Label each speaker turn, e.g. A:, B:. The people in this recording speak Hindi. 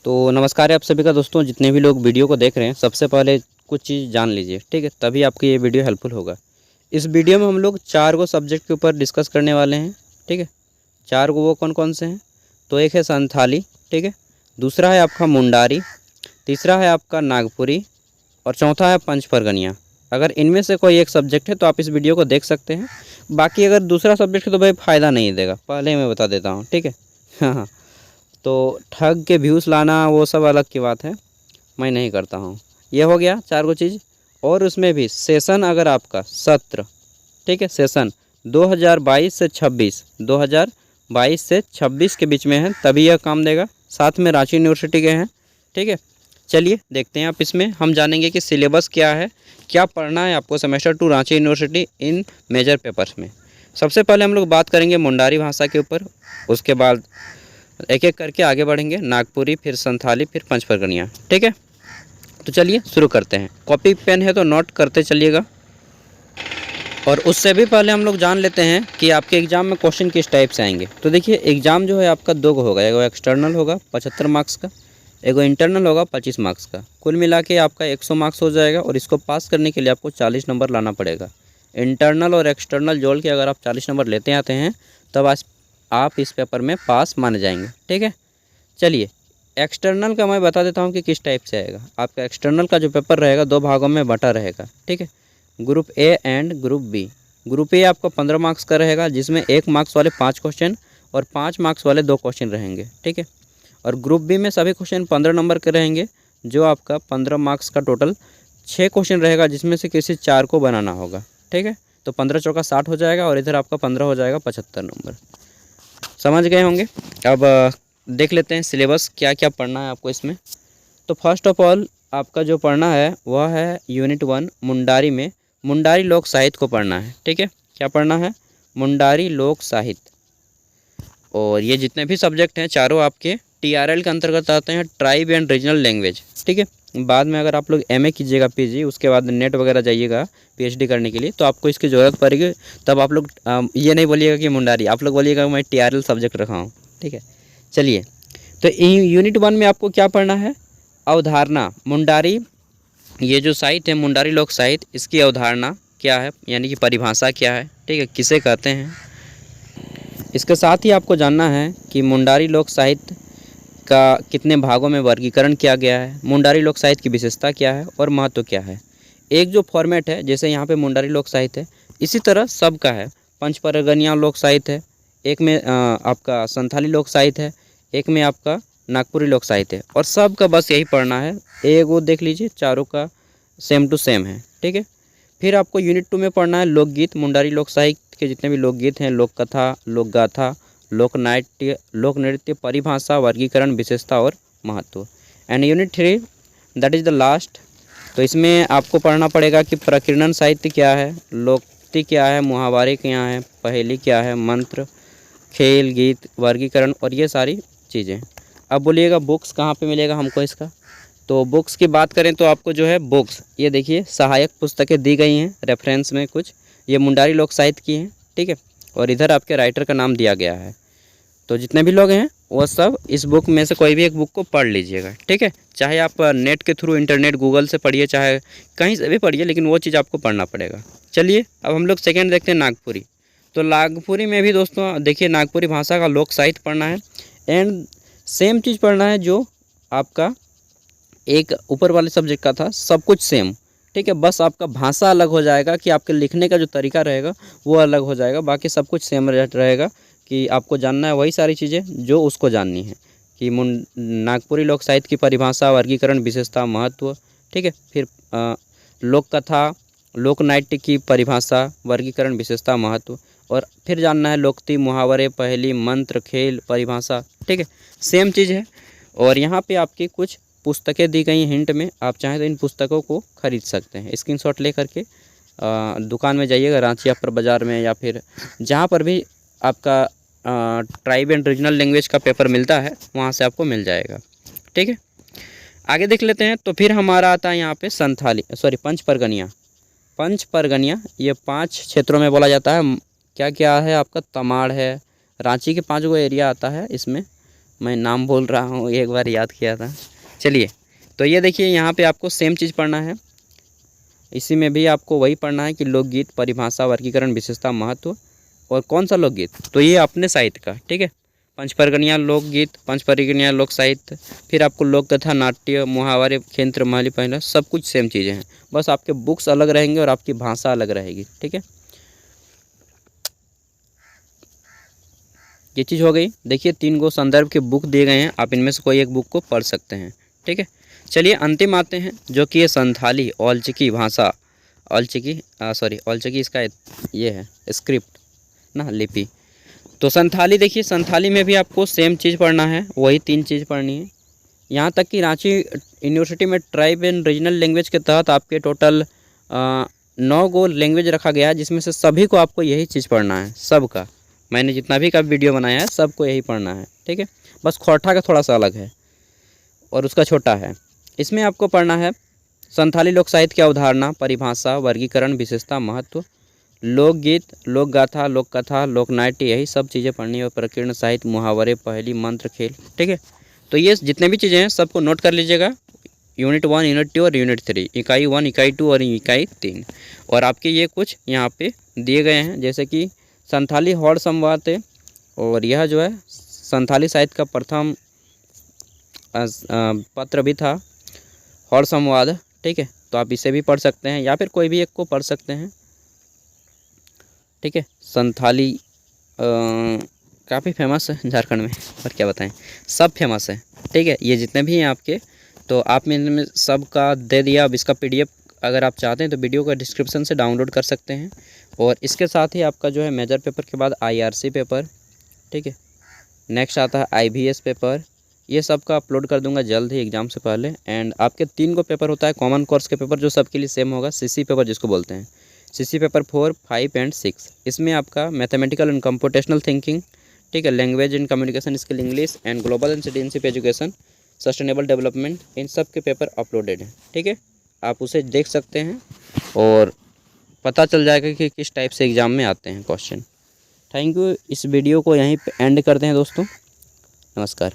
A: तो नमस्कार है आप सभी का दोस्तों, जितने भी लोग वीडियो को देख रहे हैं सबसे पहले कुछ चीज़ जान लीजिए, ठीक है। तभी आपकी ये वीडियो हेल्पफुल होगा। इस वीडियो में हम लोग 4 गो सब्जेक्ट के ऊपर डिस्कस करने वाले हैं, ठीक है। 4 गो वो कौन कौन से हैं? तो एक है संथाली, ठीक है। दूसरा है आपका मुंडारी, तीसरा है आपका नागपुरी और चौथा है पंच परगनिया। अगर इनमें से कोई एक सब्जेक्ट है तो आप इस वीडियो को देख सकते हैं। बाकी अगर दूसरा सब्जेक्ट है तो भाई फ़ायदा नहीं देगा, पहले मैं बता देता हूँ, ठीक है। हाँ हाँ, तो ठग के व्यूज़ लाना वो सब अलग की बात है, मैं नहीं करता हूँ। ये हो गया 4 गो चीज़। और उसमें भी सेशन अगर आपका सत्र, ठीक है, सेशन 2022 से 26 के बीच में है तभी यह काम देगा। साथ में रांची यूनिवर्सिटी के हैं, ठीक है। चलिए देखते हैं आप इसमें हम जानेंगे कि सिलेबस क्या है, क्या पढ़ना है आपको सेमेस्टर 2 रांची यूनिवर्सिटी इन मेजर पेपर्स में। सबसे पहले हम लोग बात करेंगे मुंडारी भाषा के ऊपर, उसके बाद एक एक करके आगे बढ़ेंगे, नागपुरी, फिर संथाली, फिर पंच परगनिया, ठीक है। तो चलिए शुरू करते हैं। कॉपी पेन है तो नोट करते चलिएगा। और उससे भी पहले हम लोग जान लेते हैं कि आपके एग्ज़ाम में क्वेश्चन किस टाइप से आएंगे। तो देखिए एग्ज़ाम जो है आपका 2 गो होगा, एगो एक्सटर्नल होगा 75 मार्क्स का, एगो इंटरनल होगा 25 मार्क्स का। कुल मिला के आपका 100 मार्क्स हो जाएगा और इसको पास करने के लिए आपको 40 नंबर लाना पड़ेगा। इंटरनल और एक्सटर्नल जोड़ के अगर आप 40 नंबर लेते आते हैं तब आज आप इस पेपर में पास माने जाएंगे, ठीक है। चलिए एक्सटर्नल का मैं बता देता हूँ कि किस टाइप से आएगा। आपका एक्सटर्नल का जो पेपर रहेगा 2 भागों में बटा रहेगा, ठीक है। Group A and group B. Group A आपका 15 मार्क्स का रहेगा, जिसमें 1 मार्क्स वाले 5 क्वेश्चन और 5 मार्क्स वाले 2 क्वेश्चन रहेंगे, ठीक है। और ग्रुप बी में सभी क्वेश्चन 15 नंबर के रहेंगे, जो आपका 15 मार्क्स का टोटल 6 क्वेश्चन रहेगा, जिसमें से किसी 4 को बनाना होगा, ठीक है। तो 15 चौका 60 हो जाएगा और इधर आपका 15 हो जाएगा 75 नंबर। समझ गए होंगे। अब देख लेते हैं सिलेबस क्या क्या पढ़ना है आपको इसमें। तो फर्स्ट ऑफ ऑल आपका जो पढ़ना है वह है यूनिट 1 मुंडारी में मुंडारी लोक साहित्य को पढ़ना है, ठीक है। क्या पढ़ना है? मुंडारी लोक साहित्य। और ये जितने भी सब्जेक्ट हैं चारों आपके TRL के अंतर्गत आते हैं, ट्राइब एंड रीजनल लैंग्वेज, ठीक है। बाद में अगर आप लोग MA कीजिएगा, PG, उसके बाद नेट वगैरह जाइएगा PhD करने के लिए, तो आपको इसकी ज़रूरत पड़ेगी। तब आप लोग ये नहीं बोलिएगा कि मुंडारी, आप लोग बोलिएगा मैं TRL सब्जेक्ट रखा हूँ, ठीक है। चलिए तो यूनिट 1 में आपको क्या पढ़ना है? अवधारणा। मुंडारी, ये जो साहित्य है मुंडारी लोक साहित्य, इसकी अवधारणा क्या है, यानी कि परिभाषा क्या है, ठीक है, किसे कहते हैं। इसके साथ ही आपको जानना है कि मुंडारी लोक साहित्य का कितने भागों में वर्गीकरण किया गया है, मुंडारी लोक साहित्य की विशेषता क्या है और महत्व क्या है। एक जो फॉर्मेट है, जैसे यहाँ पे मुंडारी लोक साहित्य है, इसी तरह सबका है। पंच परगनिया लोक साहित्य है, एक में आपका संथाली लोक साहित्य है, एक में आपका नागपुरी लोक साहित्य है, और सबका बस यही पढ़ना है। एक वो देख लीजिए, चारों का सेम टू सेम है, ठीक है। फिर आपको यूनिट 2 में पढ़ना है लोकगीत। मुंडारी लोक साहित्य के जितने भी लोकगीत हैं, लोक कथा, लोक गाथा, लोकनाट्य, लोक नृत्य, परिभाषा, वर्गीकरण, विशेषता और महत्व। And unit 3 that is the last. तो इसमें आपको पढ़ना पड़ेगा कि प्रकीर्णन साहित्य क्या है, लोकोक्ति क्या है, मुहावरे क्या हैं, पहेली क्या है, मंत्र, खेल, गीत, वर्गीकरण और ये सारी चीज़ें। अब बोलिएगा बुक्स कहाँ पे मिलेगा हमको इसका। तो बुक्स की बात करें तो आपको जो है बुक्स, ये देखिए सहायक पुस्तकें दी गई हैं रेफरेंस में कुछ, ये मुंडारी लोक साहित्य की हैं, ठीक है। और इधर आपके राइटर का नाम दिया गया है। तो जितने भी लोग हैं वो सब इस बुक में से कोई भी एक बुक को पढ़ लीजिएगा, ठीक है। चाहे आप नेट के थ्रू, इंटरनेट, गूगल से पढ़िए, चाहे कहीं से भी पढ़िए, लेकिन वो चीज़ आपको पढ़ना पड़ेगा। चलिए अब हम लोग सेकेंड देखते हैं, नागपुरी। तो नागपुरी में भी दोस्तों देखिए नागपुरी भाषा का लोक साहित्य पढ़ना है एंड सेम चीज़ पढ़ना है जो आपका एक ऊपर वाले सब्जेक्ट का था, सब कुछ सेम, ठीक है। बस आपका भाषा अलग हो जाएगा कि आपके लिखने का जो तरीका रहेगा वो अलग हो जाएगा, बाकी सब कुछ सेम रहेगा। कि आपको जानना है वही सारी चीज़ें जो उसको जाननी है, कि नागपुरी लोक साहित्य की परिभाषा, वर्गीकरण, विशेषता, महत्व, ठीक है। फिर लोक कथा, लोक नाट्य की परिभाषा, वर्गीकरण, विशेषता, महत्व, और फिर जानना है लोकोक्ति, मुहावरे, पहेली, मंत्र, खेल, परिभाषा, ठीक है। सेम चीज़ है। और यहाँ पे आपकी कुछ पुस्तकें दी गई हैं हिंट में, आप चाहें तो इन पुस्तकों को खरीद सकते हैं। स्क्रीनशॉट ले करके दुकान में जाइएगा, रांची अपर बाज़ार में, या फिर जहाँ पर भी आपका ट्राइब एंड रीजनल लैंग्वेज का पेपर मिलता है वहाँ से आपको मिल जाएगा, ठीक है। आगे देख लेते हैं। तो फिर हमारा आता है यहाँ पे पंच परगनिया। पंच परगनिया ये 5 क्षेत्रों में बोला जाता है। क्या क्या है आपका? तमाड़ है, रांची के 5 गो एरिया आता है इसमें, मैं नाम बोल रहा हूँ, एक बार याद किया था। चलिए, तो ये देखिए यहाँ पे आपको सेम चीज़ पढ़ना है। इसी में भी आपको वही पढ़ना है कि लोकगीत, परिभाषा, वर्गीकरण, विशेषता, महत्व और कौन सा लोकगीत, तो ये अपने साहित्य का, ठीक है। पंचपरगनिया लोकगीत, पंचपरगनिया लोक साहित्य, फिर आपको लोक कथा, नाट्य, मुहावरे, खेंत्र, महली पहला, सब कुछ सेम चीज़ें हैं, बस आपके बुक्स अलग रहेंगे और आपकी भाषा अलग रहेगी, ठीक है। ये चीज़ हो गई। देखिए 3 गो संदर्भ के बुक दिए गए हैं, आप इनमें से कोई एक बुक को पढ़ सकते हैं, ठीक है। चलिए अंतिम आते हैं, जो कि ये संथाली औलचिकी भाषा, औलचिकी इसका ये है स्क्रिप्ट ना, लिपि। तो संथाली, देखिए संथाली में भी आपको सेम चीज़ पढ़ना है, वही 3 चीज़ पढ़नी है। यहाँ तक कि रांची यूनिवर्सिटी में ट्राइब एंड रीजनल लैंग्वेज के तहत आपके टोटल 9 गो लैंग्वेज रखा गया है, जिसमें से सभी को आपको यही चीज़ पढ़ना है, सबका। मैंने जितना भी का वीडियो बनाया है सबको यही पढ़ना है, ठीक है। बस खोरठा का थोड़ा सा अलग है और उसका छोटा है। इसमें आपको पढ़ना है संथाली लोक साहित्य की अवधारणा, परिभाषा, वर्गीकरण, विशेषता, महत्व, लोकगीत, लोक गाथा, लोक कथा, लोक नाट्य, यही सब चीज़ें पढ़नी है। और प्रकीर्ण साहित्य, मुहावरे, पहेली, मंत्र, खेल, ठीक है। तो ये जितने भी चीज़ें हैं सबको नोट कर लीजिएगा। यूनिट 1, यूनिट 2 और यूनिट 3, इकाई 1, इकाई 2 और इकाई 3। और आपके ये कुछ यहाँ पे दिए गए हैं, जैसे कि संथाली हौड़ संवाद है, और यह जो है संथाली साहित्य का प्रथम पत्र भी था, हौड़ संवाद, ठीक है। तो आप इसे भी पढ़ सकते हैं या फिर कोई भी एक को पढ़ सकते हैं, ठीक है। संथाली काफ़ी फेमस है झारखंड में, और क्या बताएं, सब फेमस है, ठीक है। ये जितने भी हैं आपके, तो आप में सब का दे दिया। अब इसका PDF अगर आप चाहते हैं तो वीडियो का डिस्क्रिप्शन से डाउनलोड कर सकते हैं। और इसके साथ ही आपका जो है मेजर पेपर के बाद IRC पेपर, ठीक है। नेक्स्ट आता है IVS पेपर, ये सब का अपलोड कर दूंगा जल्द ही एग्ज़ाम से पहले। एंड आपके 3 गो पेपर होता है कॉमन कोर्स के पेपर, जो सबके लिए सेम होगा, CC पेपर जिसको बोलते हैं, CC पेपर 4, 5 एंड 6। इसमें आपका मैथमेटिकल एंड कंप्यूटेशनल थिंकिंग, ठीक है, language and communication skill English, and global and citizenship education, sustainable development, इन सब के पेपर अपलोडेड हैं, ठीक है। आप उसे देख सकते हैं और पता चल जाएगा कि किस टाइप से एग्ज़ाम में आते हैं क्वेश्चन। Thank you. इस वीडियो को यहीं पे एंड करते हैं दोस्तों, नमस्कार।